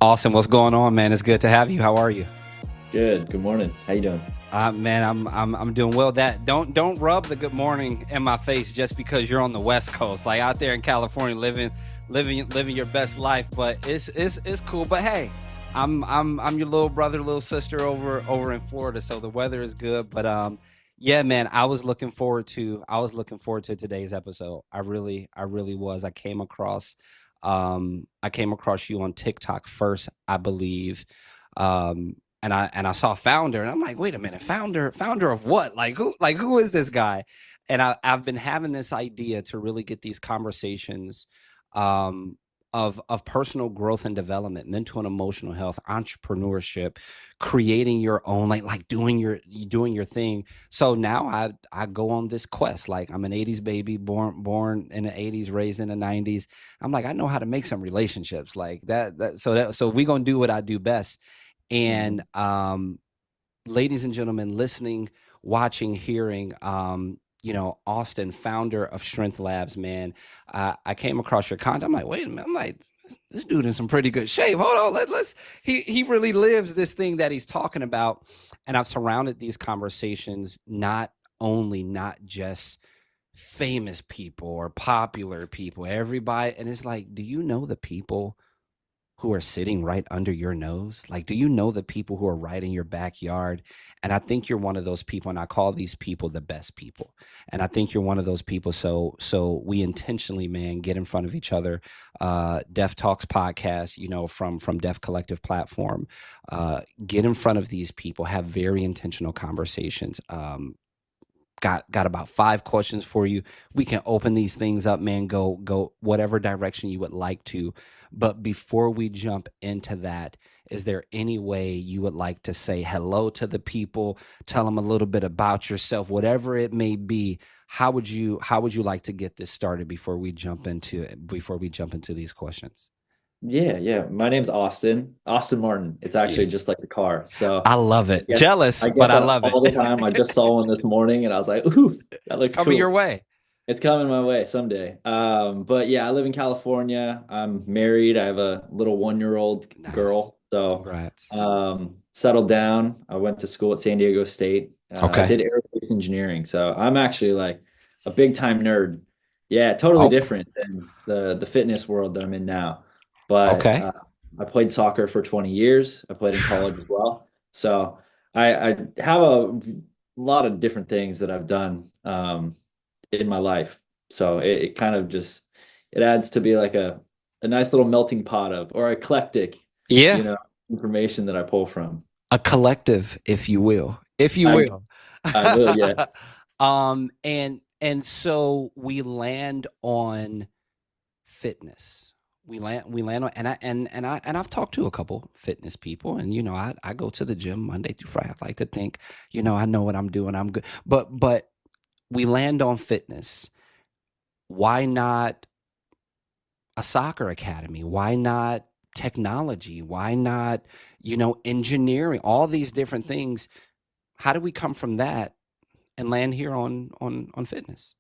Austin, what's going on, man? It's good to have you. How are you? Good. Good morning. How you doing? Man, I'm doing well. That don't rub the good morning in my face just because you're on the West Coast, like out there in California, living your best life. But it's cool. But hey, I'm your little brother, little sister over in Florida, so the weather is good. But yeah, man, I was looking forward to today's episode. I really was. I came across you on TikTok first, I believe. And I saw founder and I'm like, wait a minute, founder of what? Like who is this guy? And I've been having this idea to really get these conversations um of personal growth and development, mental and emotional health, entrepreneurship, creating your own, like doing your thing. So now I go on this quest. Like, I'm an 80s baby, born in the 80s, raised in the 90s. I'm like, I know how to make some relationships like that, so we gonna do what I do best. hmm And ladies and gentlemen, listening, watching, hearing, Austin, founder of Strength Labs, man, I came across your content. I'm like, wait a minute. I'm like, this dude in some pretty good shape. Hold on, let's. He really lives this thing that he's talking about, and I've surrounded these conversations not just famous people or popular people, everybody, and it's like, do you know the people who are sitting right under your nose? Like, do you know the people who are right in your backyard? And I think you're one of those people, and I call these people the best people. And I think you're one of those people. So we intentionally, man, get in front of each other. Deaf Talks podcast, from Deaf Collective platform. Get in front of these people, have very intentional conversations. Got about 5 questions for you. We can open these things up, man. Go whatever direction you would like to. But before we jump into that, is there any way you would like to say hello to the people, tell them a little bit about yourself, whatever it may be? How would you like to get this started before we jump into these questions? Yeah, yeah. My name's Austin. Austin Martin. It's Yeah. actually just like the car. So I love I it. get Jealous, I but get I that love it. all the time. I just saw one this morning and I was like, ooh, that It's looks coming your cool. way. It's coming my way someday. But yeah, I live in California. I'm married. I have a little 1-year-old Nice. girl. So Congrats. settled down. I went to school at San Diego State. I Okay. did aerospace engineering. So I'm actually like a big time nerd. Yeah, totally Oh, different than the fitness world that I'm in now. But okay. I played soccer for 20 years. I played in college as well. So I have a lot of different things that I've done. In my life. So it kind of just it adds to be like a nice little melting pot of or eclectic, Yeah. you know, information that I pull from. A collective, if you will. If you I will. I will, yeah. And so we land on fitness. We land on, and I've talked to a couple fitness people, and I go to the gym Monday through Friday. I like to think, I know what I'm doing. I'm good. But we land on fitness. Why not a soccer academy? Why not technology? Why not, engineering? All these different things. How do we come from that and land here on fitness?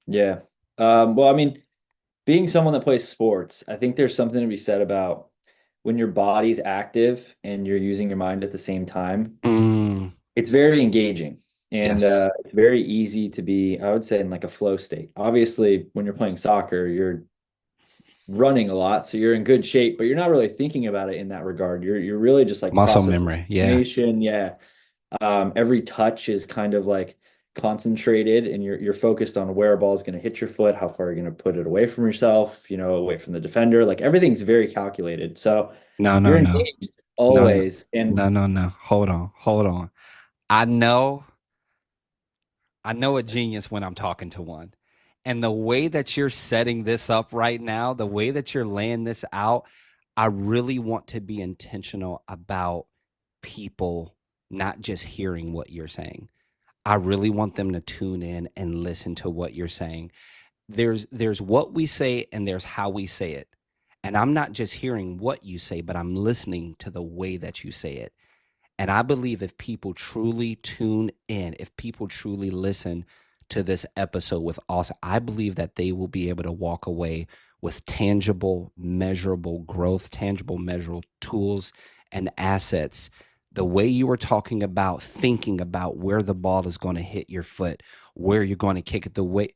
Yeah. Well, I mean, being someone that plays sports, I think there's something to be said about when your body's active and you're using your mind at the same time. Mm, It's very engaging and yes. it's very easy to be, I would say, in like a flow state. Obviously, when you're playing soccer, you're running a lot, so you're in good shape, but you're not really thinking about it in that regard. You're really just like Muscle processing memory. Yeah. information. Yeah. Every touch is kind of like concentrated and you're focused on where a ball is going to hit your foot, how far you're going to put it away from yourself, away from the defender. Like everything's very calculated. So No, no, you're no. engaged No, no. always. And No, no, no. Hold on. Hold on. I know I know a genius when I'm talking to one. And the way that you're setting this up right now, the way that you're laying this out, I really want to be intentional about people not just hearing what you're saying. I really want them to tune in and listen to what you're saying. There's what we say and there's how we say it. And I'm not just hearing what you say, but I'm listening to the way that you say it. And I believe if people truly tune in, if people truly listen to this episode with us, I believe that they will be able to walk away with tangible, measurable growth, tangible, measurable tools and assets. The way you were talking about thinking about where the ball is going to hit your foot, where you're going to kick it, the way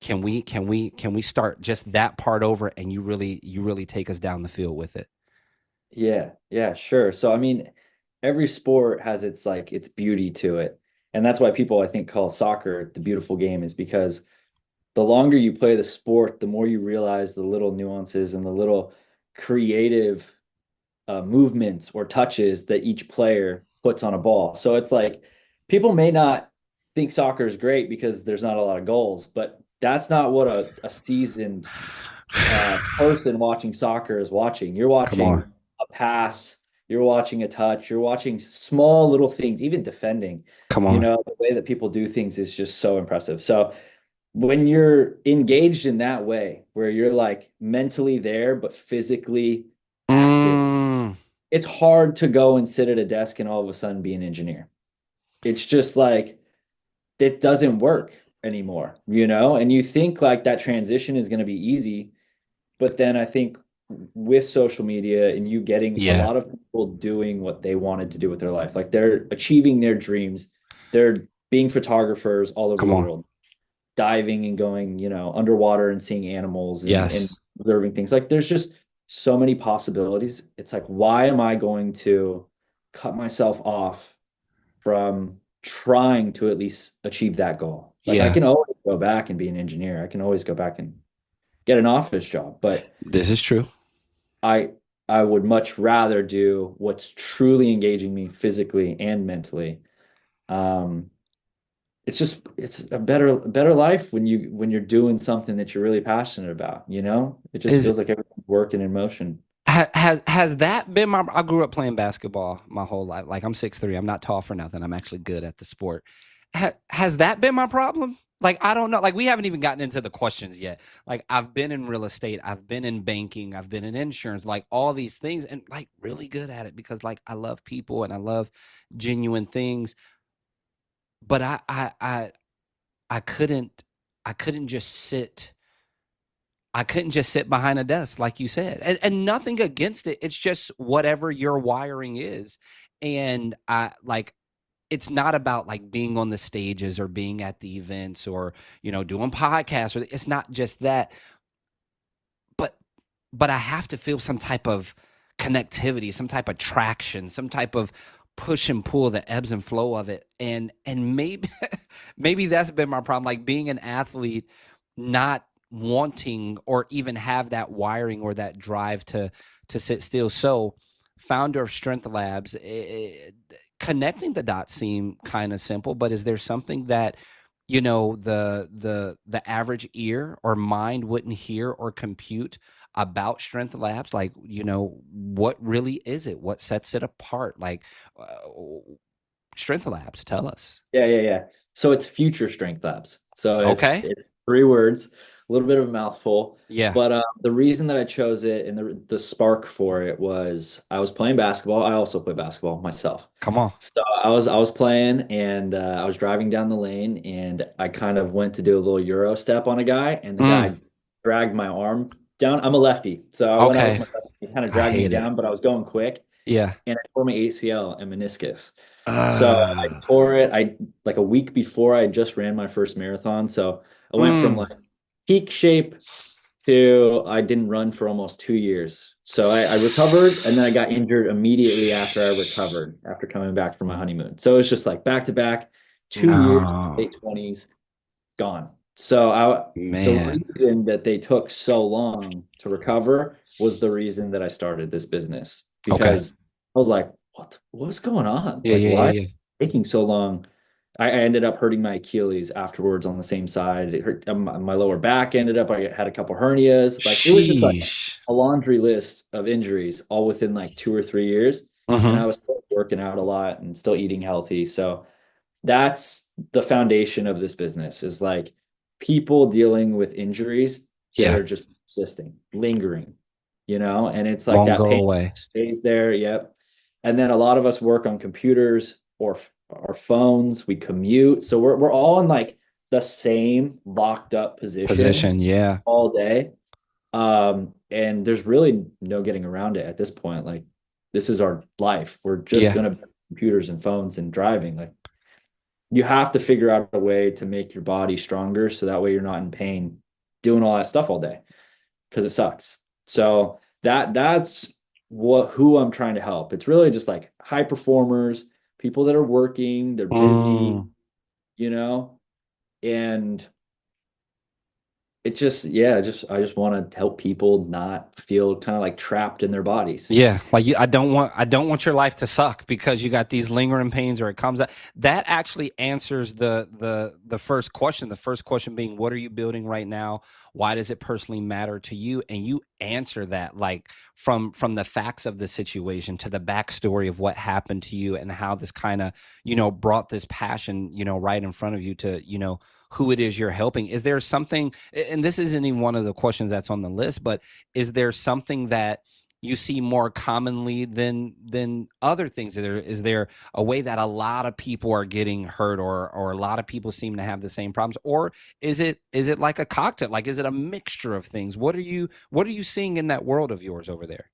can we start just that part over and you really take us down the field with it? Yeah, yeah, sure. So I mean, every sport has its like its beauty to it. And that's why people I think call soccer the beautiful game is because the longer you play the sport, the more you realize the little nuances and the little creative movements or touches that each player puts on a ball. So it's like people may not think soccer is great because there's not a lot of goals, but that's not what a seasoned person watching soccer is watching. You're Come on. watching a pass, you're watching a touch, you're watching small little things, even defending. Come You on. know, the way that people do things is just so impressive. So when you're engaged in that way, where you're like mentally there, but physically active, Mm, it's hard to go and sit at a desk and all of a sudden be an engineer. It's just like it doesn't work anymore, you know? And you think like that transition is going to be easy, but then I think with social media and you getting a yeah. lot of people doing what they wanted to do with their life, like they're achieving their dreams, they're being photographers all over Come the on. world, diving and going, underwater and seeing animals and Yes. observing things. Like there's just so many possibilities. It's like, why am I going to cut myself off from trying to at least achieve that goal? Like I Yeah. can always go back and be an engineer. I can always go back and get an office job, but This is true. I I would much rather do what's truly engaging me physically and mentally. Um, it's a better life when you're doing something that you're really passionate about, you know? It just Is feels like everything's working in motion. has that been my I grew up playing basketball my whole life. Like I'm 6'3". I'm not tall for nothing. I'm actually good at the sport. Has that been my problem? Like I don't know. Like we haven't even gotten into the questions yet. Like I've been in real estate, I've been in banking, I've been in insurance, like all these things and like really good at it because like I love people and I love genuine things. But I couldn't I couldn't just sit I couldn't just sit behind a desk like you said. And nothing against it. It's just whatever your wiring is. And I like it's not about like being on the stages or being at the events or, doing podcasts or it's not just that. But but I have to feel some type of connectivity, some type of traction, some type of push and pull, the ebbs and flow of it. And maybe maybe that's been my problem. Like being an athlete, not wanting or even have that wiring or that drive to sit still. So founder of Strength Labs, connecting the dots seem kind of simple, but is there something that the average ear or mind wouldn't hear or compute about Strength Labs? Like, what really is it? What sets it apart? Like, Strength Labs, tell us. Yeah, yeah, yeah. So it's Future Strength Labs. So it's Okay. it's three words, a little bit of a mouthful. Yeah. But the reason that I chose it and the spark for it was I was playing basketball. I also play basketball myself. Come on. So I was playing and I was driving down the lane and I kind of went to do a little Euro step on a guy and the Mm, guy dragged my arm down. I'm a lefty, so I went out with okay. my left. He kind of I dragged me hate it. down, but I was going quick Yeah. and I tore my ACL and meniscus. So I Uh, tore it. I like a week before I just ran my first marathon. So I went from mm, like peak shape to I didn't run for almost 2 years. So I recovered and then I got injured immediately after I recovered after coming back from my honeymoon. So it was just like back to back, 2 years, no, late 20s, gone. So the man. reason that they took so long to recover was the reason that I started this business Okay. because I was like, what's going on? Yeah, Like, yeah, why yeah, is yeah. it taking so long? I ended up hurting my Achilles afterwards on the same side. It hurt my lower back ended up, I had a couple hernias. Like it was just like Sheesh. a laundry list of injuries all within like 2 or 3 years. And Hmm. I was still working out a lot and still eating healthy. So that's the foundation of this business is like people dealing with injuries that Yeah. are just persisting, lingering, and it's like Won't that go pain away. stays there. Yep. And then a lot of us work on computers or our phones, we commute. So we're all in like the same locked up Position. positions Yeah. all day. And there's really no getting around it at this point. Like, this is our life. We're just Yeah. gonna be computers and phones and driving. Like, you have to figure out a way to make your body stronger so that way you're not in pain doing all that stuff all day because it sucks. So that's what who I'm trying to help. It's really just like high performers, people that are working, they're busy, Mm. you know, and it just, yeah, just I just want to help people not feel kind of like trapped in their bodies. Yeah, like I don't want your life to suck because you got these lingering pains or it comes out. That actually answers the first question. The first question being, what are you building right now? Why does it personally matter to you? And you answer that like from the facts of the situation to the backstory of what happened to you and how this kind of, brought this passion, right in front of you to, who it is you're helping. Is there something, and this isn't even one of the questions that's on the list, but is there something that you see more commonly than other things? Is there a way that a lot of people are getting hurt, or a lot of people seem to have the same problems, or is it like a cocktail? Like, is it a mixture of things? What are you seeing in that world of yours over there?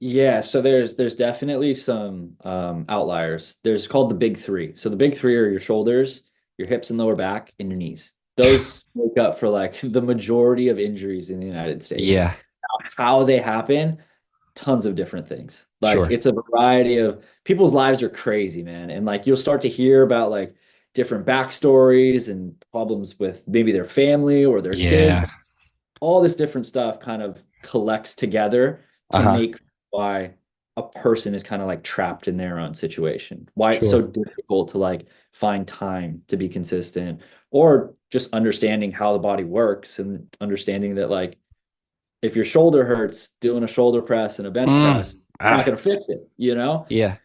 Yeah, so there's definitely some outliers. There's called the big three. So the big three are your shoulders, your hips and lower back, and your knees. Those make up for like the majority of injuries in the United States. Yeah, How they happen, tons of different things. Like, sure. it's a variety of people's lives are crazy, man. And like, you'll start to hear about like different backstories and problems with maybe their family or their kids. Yeah. All this different stuff kind of collects together to Uh-huh. make why a person is kind of like trapped in their own situation. Why it's so Sure. difficult to like find time to be consistent, or just understanding how the body works and understanding that like if your shoulder hurts, doing a shoulder press and a bench Mm. press, not Ah. going to fix it, you know? Yeah.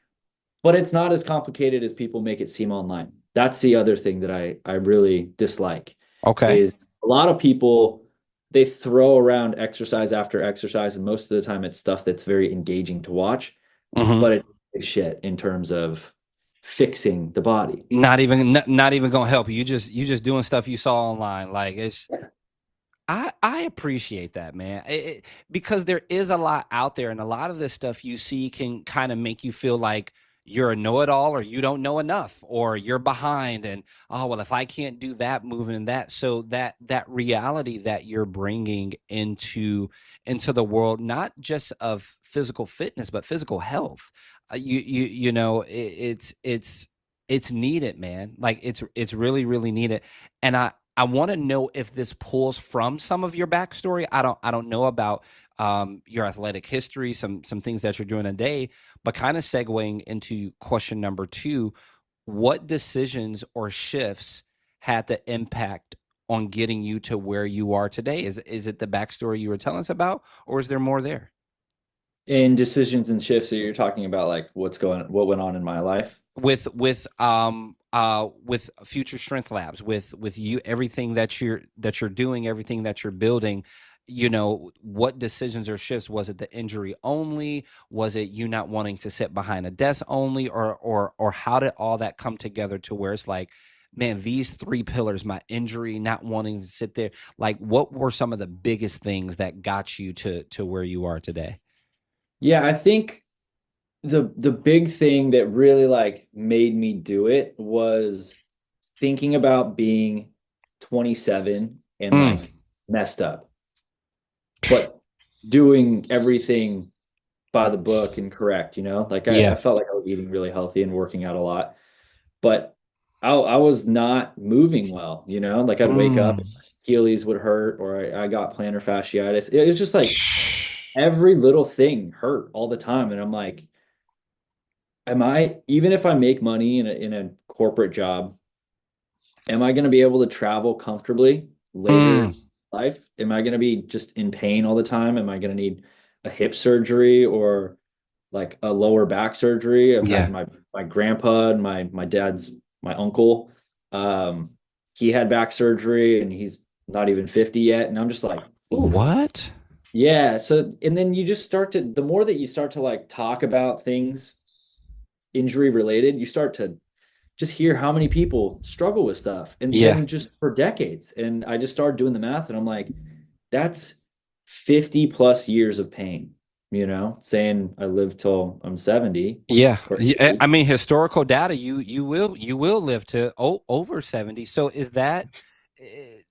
But it's not as complicated as people make it seem online. That's the other thing that I really dislike Okay. is a lot of people, they throw around exercise after exercise, and most of the time it's stuff that's very engaging to watch, Hmm. but it's shit in terms of fixing the body. Not even gonna help you. You just doing stuff you saw online. Like, I appreciate that, man. Because there is a lot out there, and a lot of this stuff you see can kind of make you feel like you're a know-it-all, or you don't know enough, or you're behind. And oh well, if I can't do that movement and that, so that reality that you're bringing into the world, not just of physical fitness, but physical health. It's needed, man. Like, it's really really needed, and I want to know if this pulls from some of your backstory. I don't know about your athletic history, some things that you're doing today, but kind of segueing into question number two, what decisions or shifts had the impact on getting you to where you are today? Is it the backstory you were telling us about, or is there more there? In decisions and shifts that you're talking about, like what went on in my life. With Future Strength Labs, with you, everything that you're doing, everything that you're building, what decisions or shifts? Was it the injury only? Was it you not wanting to sit behind a desk only? Or how did all that come together to where it's like, man, these three pillars, my injury, not wanting to sit there, like, what were some of the biggest things that got you to where you are today? Yeah, I think the big thing that really like made me do it was thinking about being 27 and Mm. like messed up, but doing everything by the book and correct, Like I Yeah. felt like I was eating really healthy and working out a lot, but I was not moving well, Like I'd wake up, Mm. and my Achilles would hurt, or I got plantar fasciitis. It was just like every little thing hurt all the time. And I'm like, even if I make money in a corporate job, am I going to be able to travel comfortably later Mm. in life? Am I going to be just in pain all the time? Am I going to need a hip surgery or like a lower back surgery? I've had Yeah. my grandpa and my uncle. Um, he had back surgery and he's not even 50 yet. And I'm just like, oof. What? Yeah. So, and then you just start to, the more that you start to like talk about things injury related, you start to just hear how many people struggle with stuff Yeah. and just for decades. And I just started doing the math and I'm like, that's 50 plus years of pain, saying I live till I'm 70 Yeah. or Yeah, 80. I mean, historical data, you will live to over 70. So is that eh,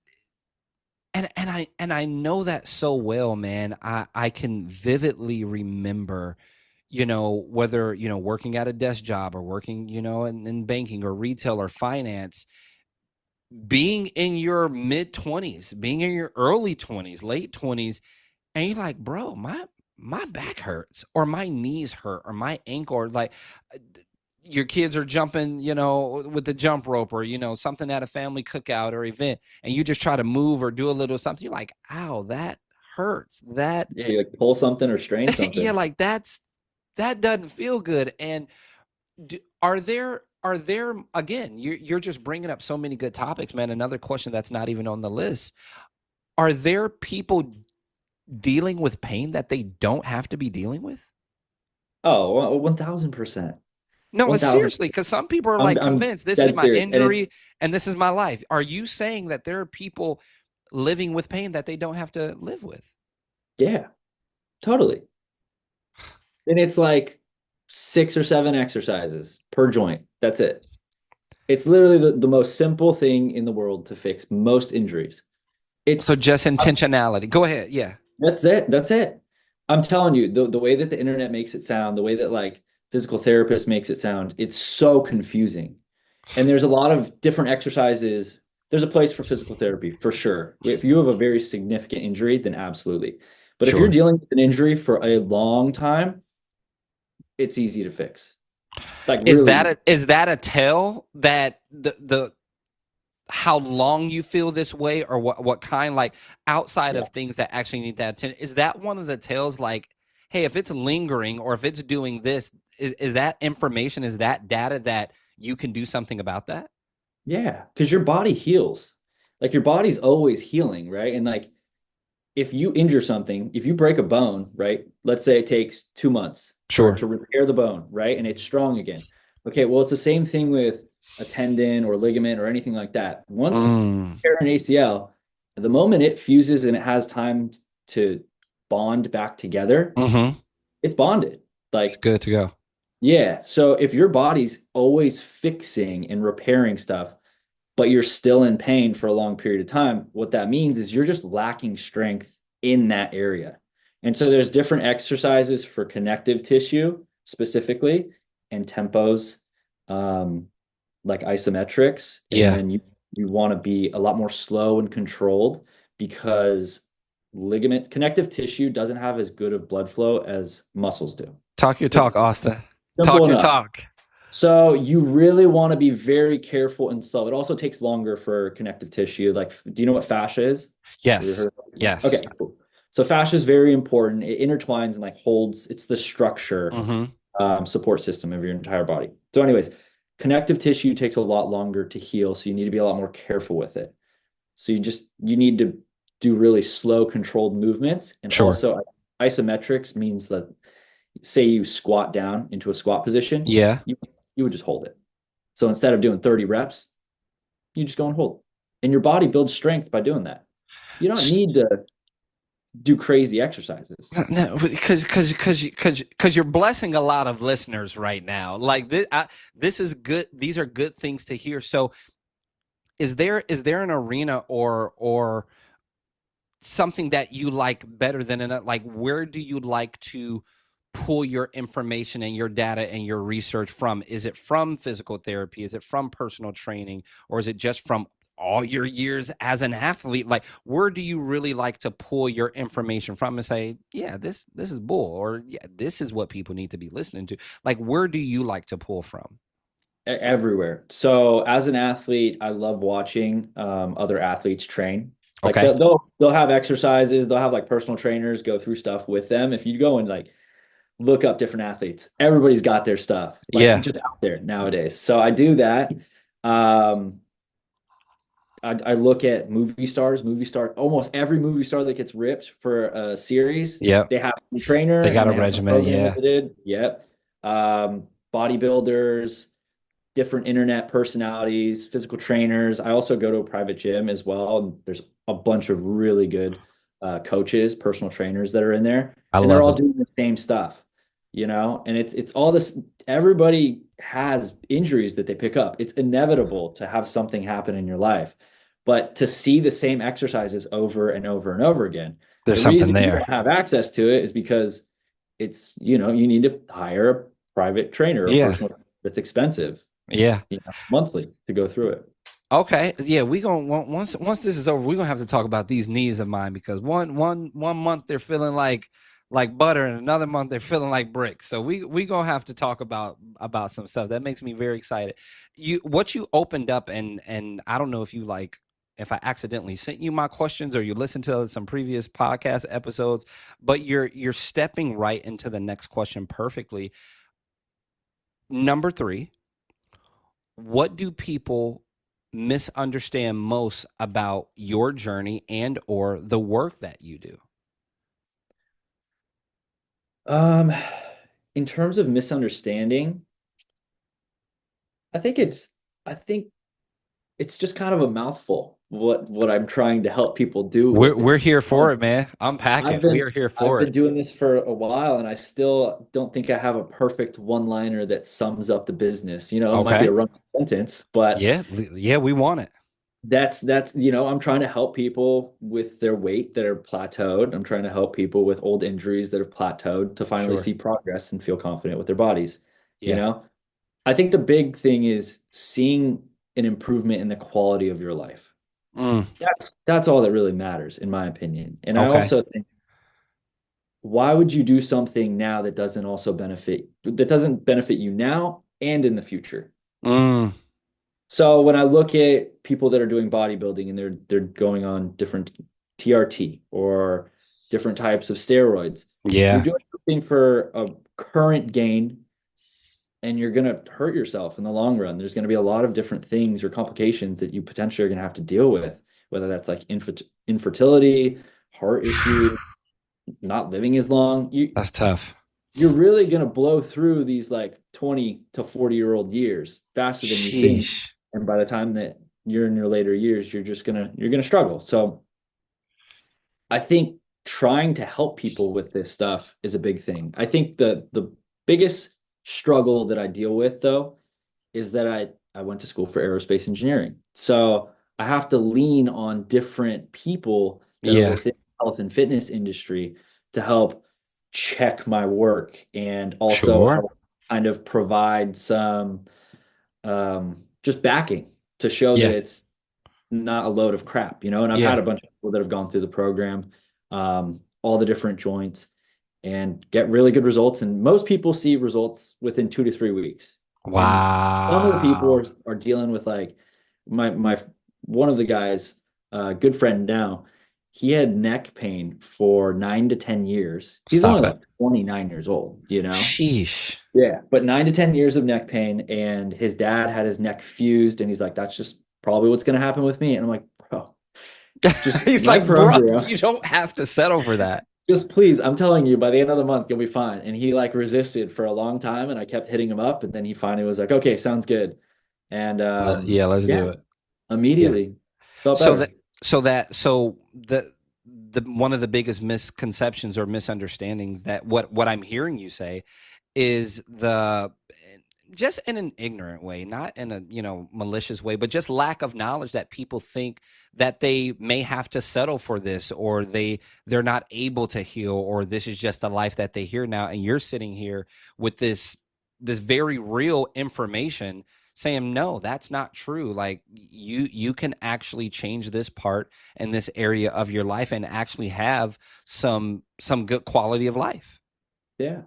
and I know that so well, man. I can vividly remember, whether, working at a desk job or working, in banking or retail or finance, being in your mid 20s, being in your early 20s, late 20s, and you're like, bro, my back hurts, or my knees hurt, or my ankle, or like your kids are jumping, with the jump rope, or something at a family cookout or event, and you just try to move or do a little something. You're like, ow, that hurts. That Yeah, you like pull something or strain yeah, something. like that doesn't feel good. And are there again? You're just bringing up so many good topics, man. Another question that's not even on the list: are there people dealing with pain that they don't have to be dealing with? Oh, 1000%. No, but 1000. seriously, because some people are I'm like I'm convinced this is dead my serious. And injury it's and this is my life. Are you saying that there are people living with pain that they don't have to live with? yeah, totally. And it's like 6 or 7 exercises per joint. That's it. It's literally the most simple thing in the world to fix most injuries. So It's just intentionality. Go ahead. Yeah. That's it. That's it. I'm telling you, the way that the internet makes it sound, the way that like physical therapist makes it sound, it's so confusing. And there's a lot of different exercises. There's a place for physical therapy for sure. If you have a very significant injury, then absolutely. But if you're Sure. dealing with an injury for a long time, it's easy to fix. Like Is really that easy. a tell that the how long you feel this way, or what kind, like outside Yeah. of things that actually need that attention, is that one of the tells, like, hey, if it's lingering or if it's doing this, is that information, is that data that you can do something about that? Yeah. Because your body heals. Like your body's always healing, right? And like if you injure something, if you break a bone, right? Let's say it takes 2 months for it Sure. to repair the bone, right? And it's strong again. Okay, well, it's the same thing with a tendon or ligament or anything like that. Once Mm. you tear an ACL, the moment it fuses and it has time to bond back together, Mm-hmm. it's bonded. It's Like, good to go. yeah. So if your body's always fixing and repairing stuff, but you're still in pain for a long period of time, what that means is you're just lacking strength in that area. And so there's different exercises for connective tissue specifically and tempos, um, like isometrics. And Yeah. then you want to be a lot more slow and controlled because ligament connective tissue doesn't have as good of blood flow as muscles do. Talk your Just talk, Austin. simple Talk your enough. talk. So you really want to be very careful and slow. It also takes longer for connective tissue. Like, do you know what fascia is? Have you Yes. heard of it before? Yes. Okay, cool. So fascia is very important. It intertwines and like holds. It's the structure, Mm-hmm. support system of your entire body. So, anyways, connective tissue takes a lot longer to heal, so you need to be a lot more careful with it. So you need to do really slow, controlled movements, and Sure. also isometrics means that say you squat down into a squat position, Yeah. you would just hold it. So instead of doing 30 reps, you just go and hold. And your body builds strength by doing that. You don't need to do crazy exercises. No, because you're blessing a lot of listeners right now. Like this is good. These are good things to hear. So, is there an arena or something that you like better than another? Like, where do you like to pull your information and your data and your research from? Is it from physical therapy? Is it from personal training? Or is it just from all your years as an athlete? Like, where do you really like to pull your information from and say, yeah, this is bull, or yeah, this is what people need to be listening to? Like, where do you like to pull from? Everywhere. So as an athlete, I love watching other athletes train. Like Okay. they'll have exercises, they'll have like personal trainers go through stuff with them. If you go and like look up different athletes, everybody's got their stuff like Yeah. just out there nowadays. So I do that. Um, I look at movie star, almost every movie star that gets ripped for a series, Yep. they have some trainer They got and a they have some regimen. program Yeah. that they did. Yep. Bodybuilders, different internet personalities, physical trainers. I also go to a private gym as well. And there's a bunch of really good coaches, personal trainers that are in there, I and they're love all it. doing the same stuff, and it's all this. Everybody has injuries that they pick up. It's inevitable to have something happen in your life, but to see the same exercises over and over and over again, There's the something reason you there. don't have access to it is because you need to hire a private trainer or Yeah. personal that's expensive, Yeah. monthly to go through it. Okay. Yeah, we going once this is over, we're gonna have to talk about these knees of mine because one month they're feeling like butter and another month they're feeling like bricks. So we gonna have to talk about some stuff. That makes me very excited. What you opened up, and I don't know if you like, if I accidentally sent you my questions or you listened to some previous podcast episodes, but you're stepping right into the next question perfectly. Number 3, what do people misunderstand most about your journey and or the work that you do? Um, in terms of misunderstanding, I think it's I think it's just kind of a mouthful what I'm trying to help people do We're with it. we're here for Um, it, man. Unpack I've it. We been are here I've for been it. doing this for a while, and I still don't think I have a perfect one-liner that sums up the business. It might be Okay. a run sentence, but Yeah, yeah, we want it. I'm trying to help people with their weight that are plateaued. I'm trying to help people with old injuries that have plateaued to finally Sure. see progress and feel you with their bodies. You Yeah. know, I think the big thing is seeing an improvement in the quality of your life. Mm, That's all that really matters, in my opinion. And I okay. also think, why would you do something now that doesn't benefit you now and in the future? Mm, So when I look at people that are doing bodybuilding and they're going on different TRT or different types of steroids, you're yeah. doing something for a current gain and you're going to hurt yourself in the long run. There's going to be a lot of different things or complications that you potentially are going to have to deal with, whether that's like infertility, heart issues, not living as long. That's tough. You're really going to blow through these like 20 to 40-year-old years faster than you think. Sheesh. And by the time that you're in your later years, you're gonna struggle. So I think trying to help people with this stuff is a big thing. I think the biggest struggle that I deal with though is that I went to school for aerospace engineering. So I have to lean on different people that are Yeah. within the health and fitness industry to help check my work and also Sure. help kind of provide some just backing to show that Yeah. it's not a load of crap. And I've had Yeah. a bunch of people that have gone through the program, all the different joints, and get really good results. And most people see results within 2 to 3 weeks. And some of the people Wow. are dealing with like my one of the guys, good friend now, he had neck pain for 9 to 10 years. He's only Stop it. like 29 years old. Sheesh. Yeah, but 9 to 10 years of neck pain, and his dad had his neck fused, and he's like, "That's just probably what's going to happen with me." And I'm like, "Bro, just He's life like, runs bro, around. you don't have to settle for that. Just please, I'm telling you, by the end of the month, you'll be fine." And he like resisted for a long time, and I kept hitting him up, and then he finally was like, "Okay, sounds good." And Yeah, let's yeah, do it. Yeah. immediately felt So better. the one of the biggest misconceptions or misunderstandings that what I'm hearing you say is the just in an ignorant way, not in a malicious way, but just lack of knowledge that people think that they may have to settle for this or they're not able to heal or this is just the life that they hear now. And you're sitting here with this very real information saying no, that's not true. Like you can actually change this part and this area of your life and actually have some good quality of life. Yeah.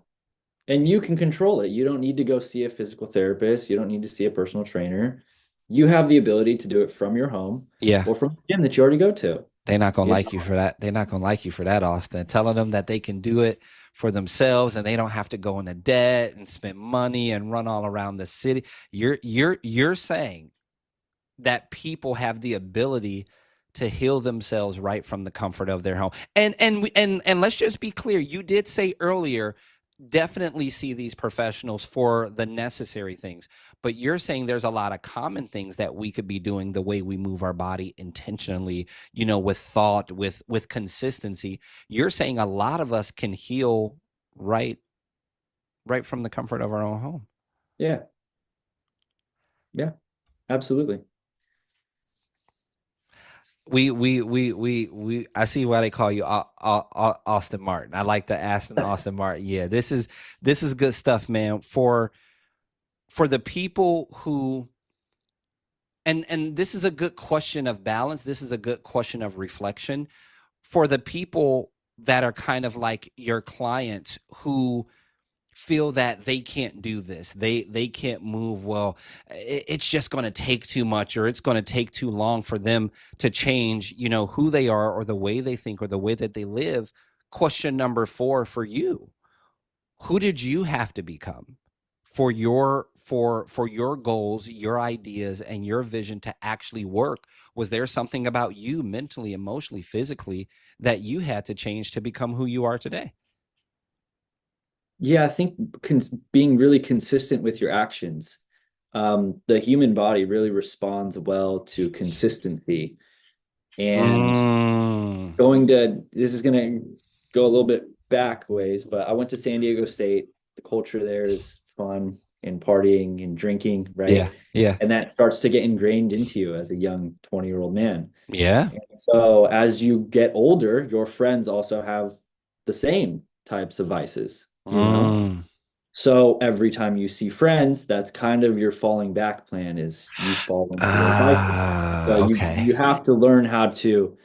And you can control it. You don't need to go see a physical therapist. You don't need to see a personal trainer. You have the ability to do it from your home Yeah. or from the gym that you already go to. They're not gonna You like you know? for that. They're not gonna like you for that, Austin. Telling them that they can do it for themselves and they don't have to go into debt and spend money and run all around the city. You're saying that people have the ability to heal themselves right from the comfort of their home. And let's just be clear. You did say earlier definitely see these professionals for the necessary things, but you're saying there's a lot of common things that we could be doing the way we move our body intentionally, with thought, with consistency. You're saying a lot of us can heal right from the comfort of our own home. Yeah, yeah, absolutely. We I see why they call you Austin Martin. I like the Aston Austin Martin. Yeah, this is good stuff, man. For the people who, and this is a good question of balance. This is a good question of reflection for the people that are kind of like your clients who feel that they can't do this, they can't move well, it's just going to take too much, or it's going to take too long for them to change, who they are, or the way they think, or the way that they live. Question number 4 for you: who did you have to become for your goals, your ideas, and your vision to actually work? Was there something about you, mentally, emotionally, physically, that you had to change to become who you are today? Yeah, I think being really consistent with your actions. The human body really responds well to consistency. And Mm, this is going to go a little bit back ways, but I went to San Diego State. The culture there is fun and partying and drinking, yeah, right? yeah, And that starts to get ingrained into you as a young 20-year-old man. yeah. And so as you get older, your friends also have the same types of vices, you know? Mm. So every time you see friends, that's kind of your falling back plan is you fall into those vices. So Okay. you have to learn how to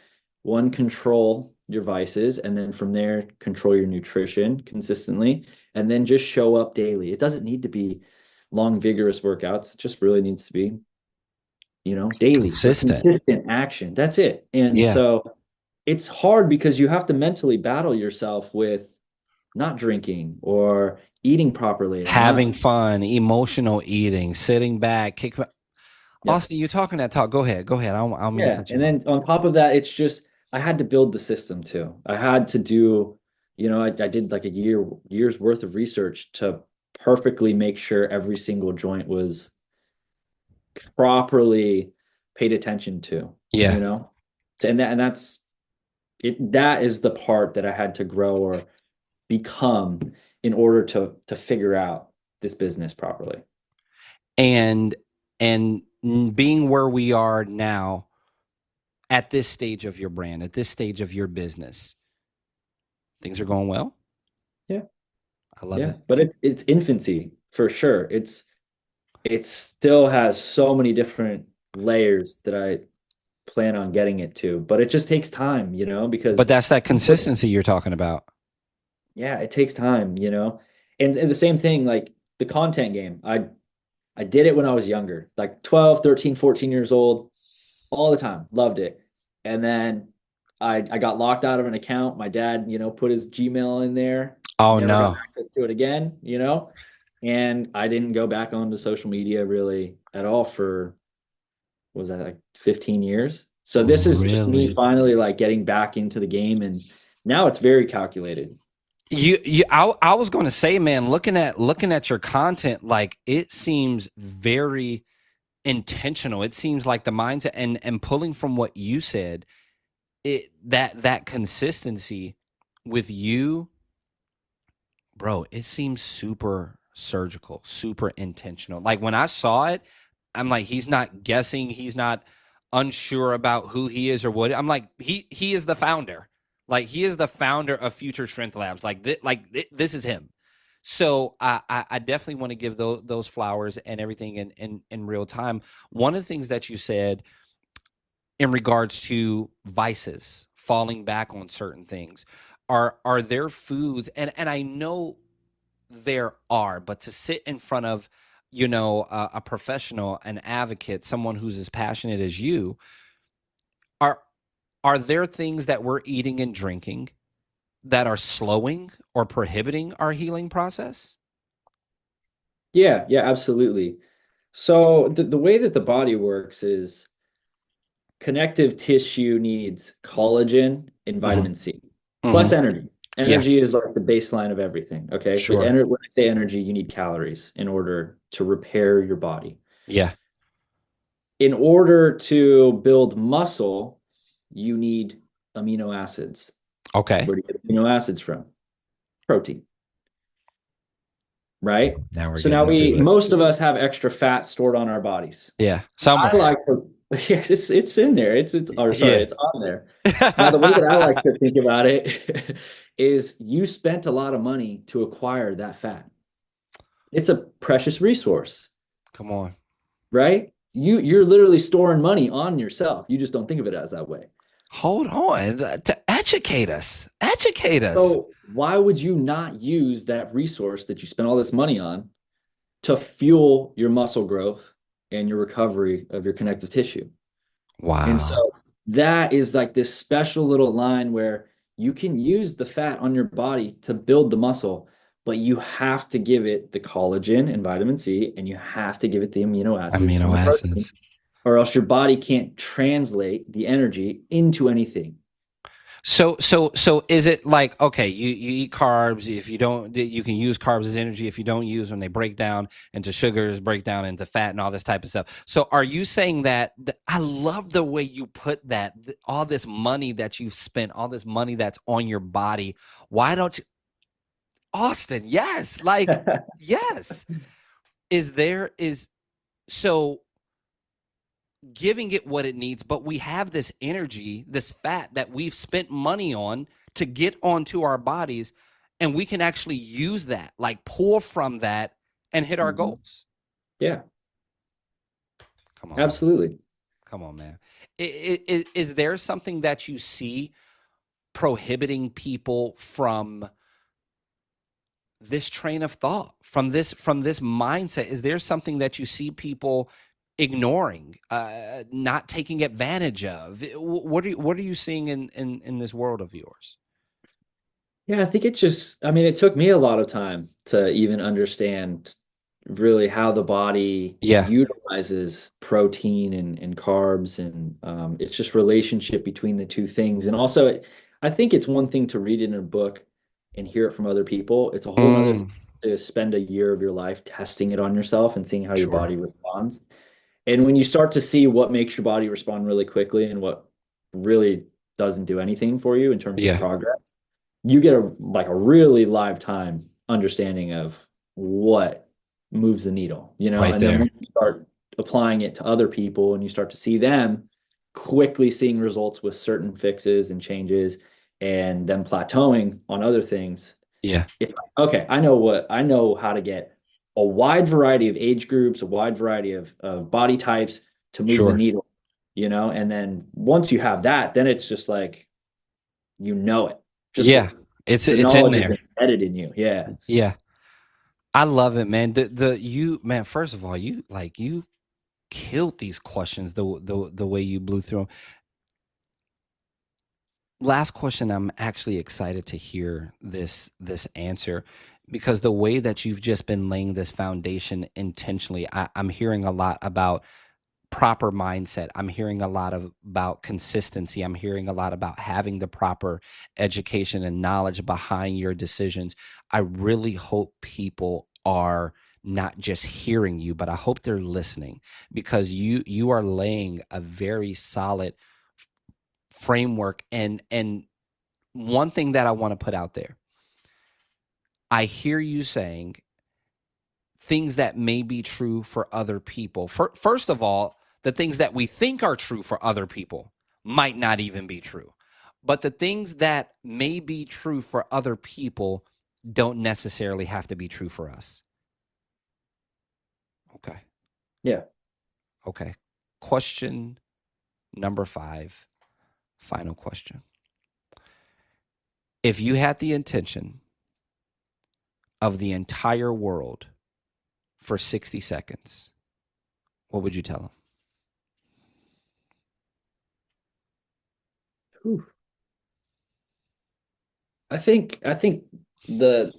one, control your vices, and then from there control your nutrition consistently, and then just show up daily. It doesn't need to be long, vigorous workouts. It just really needs to be, daily, but Consistent. consistent action. That's it. And Yeah. so it's hard because you have to mentally battle yourself with not drinking or eating properly or not. Having fun, emotional eating, sitting back, Yep. Austin, you talking that talk. Go ahead. Go ahead. I don't mean to Yeah. cut And you off. then on top of that, it's just I had to build the system too. I had to do, I did like year's worth of research to perfectly make sure every single joint was properly paid attention to, Yeah. you know? So, and that's it. That is the part that I had to grow or become in order to figure out this business properly. And and being where we are now at this stage of your brand, at this stage of your business, things are going well. Yeah. I love Yeah. it. But it's infancy for sure. It still has so many different layers that I plan on getting it to, but it just takes time, But because that's that consistency you're talking about. yeah, it takes time, and the same thing, like the content game. I did it when I was younger, like 12, 13, 14 years old, all the time, loved it. And then I got locked out of an account. My dad, put his Gmail in there, Oh never got no. access to it again, and I didn't go back onto social media really at all for was that like 15 years? So this is just me Really? finally like getting back into the game, and now it's very calculated. I was going to say, man, looking at your content, like it seems very intentional. It seems like the mindset, and pulling from what you said, that consistency with you, bro, it seems super surgical, super intentional. Like when I saw it, I'm like, he's not guessing, he's not unsure about who he is or what. I'm like, he is the founder. Like he is the founder of Future Strength Labs. This is him. So I definitely want to give those flowers and everything in real time. One of the things that you said in regards to vices, falling back on certain things, are there foods, and I know there are, but to sit in front of a professional, an advocate, someone who's as passionate as you, are are there things that we're eating and drinking that are slowing or prohibiting our healing process? Yeah, yeah, absolutely. So the way that the body works is connective tissue needs collagen and Hmm. vitamin C Hmm. plus energy. Yeah. Energy is like the baseline of everything. Okay. With Sure. when I say energy, you need calories in order to repair your body. Yeah. In order to build muscle, you need amino acids. Okay. Where do you get amino acids from? Protein, right? Now we're So now getting to it. most of us have extra fat stored on our bodies. Yeah. I Somewhere. like to, yes, it's in there. Or sorry, Yeah. it's on there. Now, the way that I like to think about it is you spent a lot of money to acquire that fat. It's a precious resource, Come on. right? You're literally storing money on yourself. You just don't think of it as that way. Hold on to educate us. Educate us. So why would you not use that resource that you spent all this money on to fuel your muscle growth and your recovery of your connective tissue? And Wow. so that is like this special little line where you can use the fat on your body to build the muscle, but you have to give it the collagen and vitamin C, and you have to give it the amino acids from Amino the protein, acids. or else your body can't translate the energy into anything. So is it like, okay, you eat carbs. If you don't, you can use carbs as energy. If you don't use them, they break down into sugars, break down into fat, and all this type of stuff. So are you saying that? I love the way you put that. All this money that you've spent, all this money that's on your body. Why don't you, Austin? Yes, like yes. Is there is so giving it what it needs, but we have this energy, this fat that we've spent money on to get onto our bodies, and we can actually use that, like pull from that and hit our Mhm. goals. Yeah, Come on, man. absolutely. Come on, man. Is there something that you see prohibiting people from this train of thought, from this mindset? Is there something that you see people ignoring, not taking advantage of? What are you seeing in this world of yours? Yeah, I think it's just, I mean, it took me a lot of time to even understand really how the body Yeah. utilizes protein and carbs, and it's just relationship between the two things. And also, I think it's one thing to read it in a book and hear it from other people. It's a whole nother thing Mm, to spend a year of your life testing it on yourself and seeing how your sure. body responds. And when you start to see what makes your body respond really quickly and what really doesn't do anything for you in terms of Yeah. progress, you get a really live time understanding of what moves the needle, Right and then there. when you start applying it to other people and you start to see them quickly seeing results with certain fixes and changes and then plateauing on other things, Yeah. it's like, okay, I know how to get a wide variety of age groups, a wide variety of body types to move the Sure. needle, and then once you have that, then it's just like, it. Just Yeah. the It's in knowledge is there. embedded in you. Yeah. Yeah. I love it, man. The you man, first of all, you killed these questions the way you blew through them. Last question, I'm actually excited to hear this answer, because the way that you've just been laying this foundation intentionally, I'm hearing a lot about proper mindset. I'm hearing a lot about consistency. I'm hearing a lot about having the proper education and knowledge behind your decisions. I really hope people are not just hearing you, but I hope they're listening, because you are laying a very solid framework. And one thing that I want to put out there, I hear you saying things that may be true for other people. First of all, the things that we think are true for other people might not even be true. But the things that may be true for other people don't necessarily have to be true for us. Okay. Yeah. Okay. Question number 5, final question. If you had the intention of the entire world for 60 seconds, what would you tell them? Whew. I think the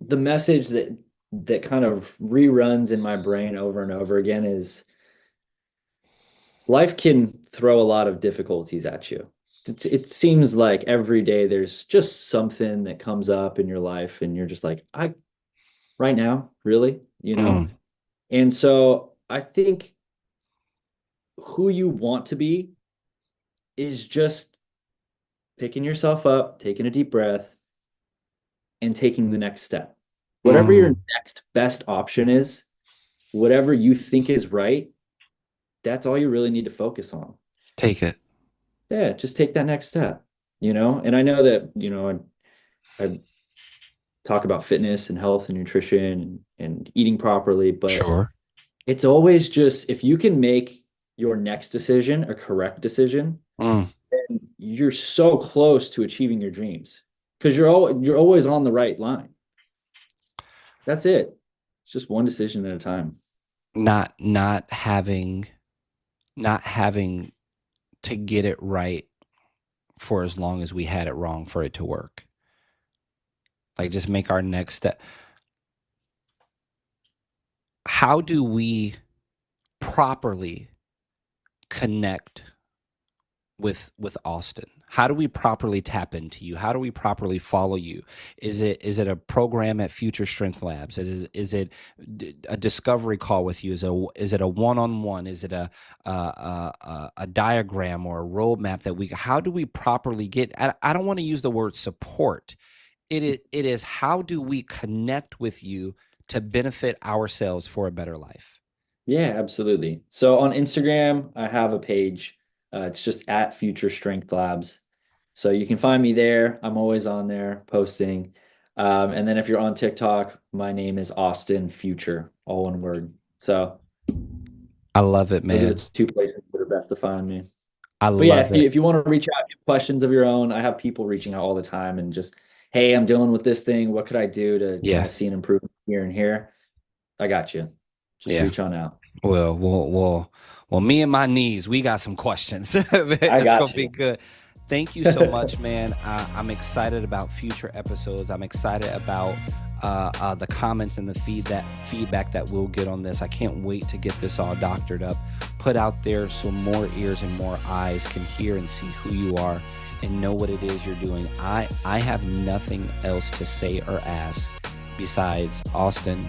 the message that kind of reruns in my brain over and over again is life can throw a lot of difficulties at you. it seems like every day there's just something that comes up in your life and you're just like, I right now, really, you know? Mm, And so I think who you want to be is just picking yourself up, taking a deep breath, and taking the next step. Whatever your mm. next best option is, whatever you think is right, that's all you really need to focus on. Take it. Yeah, just take that next step, you know? And I know that, I talk about fitness and health and nutrition and eating properly, but Sure. it's always just if you can make your next decision a correct decision, Mm. then you're so close to achieving your dreams because you're always on the right line. That's it. It's just one decision at a time. Not having to get it right for as long as we had it wrong for it to work. Like just make our next step. How do we properly connect with Austin? How do we properly tap into you? How do we properly follow you? Is it a program at Future Strength Labs? Is it a discovery call with you? Is it a one-on-one? Is it a diagram or a roadmap that we? How do we properly get? I don't want to use the word support. It is how do we connect with you to benefit ourselves for a better life? Yeah, absolutely. So on Instagram, I have a page. It's just at Future Strength Labs. So you can find me there. I'm always on there posting. And then if you're on TikTok, my name is Austin Future, all one word. So I love it, those are the man. two places that are best to find me. I But yeah, love if you it. if you want to reach out, if you have questions of your own, I have people reaching out all the time and just, hey, I'm dealing with this thing. What could I do to kind Yeah, of see an improvement here and here? I got you. Just yeah. reach on out. Well, me and my knees, we got some questions. I It's gonna got be you. good. Thank you so much, man. I'm excited about future episodes. I'm excited about the comments and the feedback that we'll get on this. I can't wait to get this all doctored up, put out there, so more ears and more eyes can hear and see who you are and know what it is you're doing. I have nothing else to say or ask besides Austin.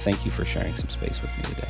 Thank you for sharing some space with me today.